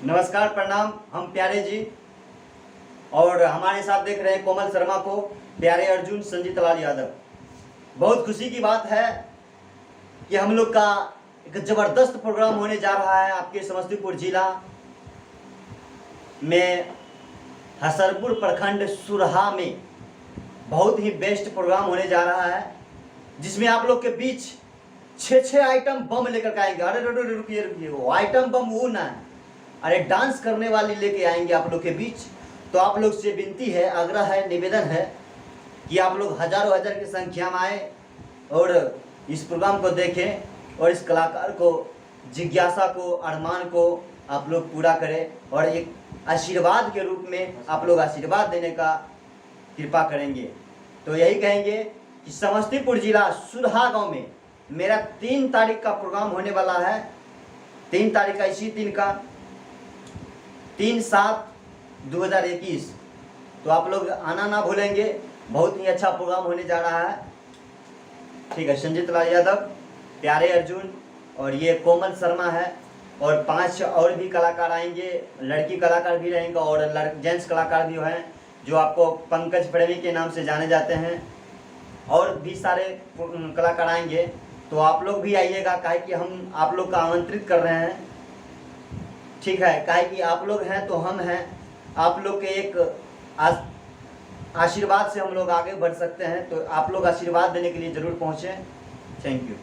नमस्कार, प्रणाम। हम प्यारे जी और हमारे साथ देख रहे हैं कोमल शर्मा को, प्यारे अर्जुन, संजीत लाल यादव। बहुत खुशी की बात है कि हम लोग का एक ज़बरदस्त प्रोग्राम होने जा रहा है आपके समस्तीपुर जिला में, हसरपुर प्रखंड सुरहा में। बहुत ही बेस्ट प्रोग्राम होने जा रहा है जिसमें आप लोग के बीच 6 आइटम बम लेकर के आएंगे। अरे रुकिए, वो आइटम बम वो ना है, अरे डांस करने वाली लेके आएंगे आप लोग के बीच। तो आप लोग से विनती है, आग्रह है, निवेदन है कि आप लोग हजारों हजार की संख्या में आए और इस प्रोग्राम को देखें और इस कलाकार को, जिज्ञासा को, अरमान को आप लोग पूरा करें और एक आशीर्वाद के रूप में आप लोग आशीर्वाद देने का कृपा करेंगे। तो यही कहेंगे कि समस्तीपुर जिला सुरहा गांव में मेरा 3 तारीख का प्रोग्राम होने वाला है। 3 तारीख का, इसी दिन का, 3/7/2021। तो आप लोग आना ना भूलेंगे, बहुत ही अच्छा प्रोग्राम होने जा रहा है। ठीक है, संजीत लाल यादव, प्यारे अर्जुन और ये कोमल शर्मा है और 5 और भी कलाकार आएंगे। लड़की कलाकार भी रहेंगे और जेंट्स कलाकार भी हैं जो आपको पंकज प्रेमी के नाम से जाने जाते हैं। और भी सारे कलाकार आएंगे, तो आप लोग भी आइएगा, काहे कि हम आप लोग का आमंत्रित कर रहे हैं। ठीक है, काहे कि आप लोग हैं तो हम हैं। आप लोग के एक आशीर्वाद से हम लोग आगे बढ़ सकते हैं, तो आप लोग आशीर्वाद देने के लिए ज़रूर पहुँचें। Thank you.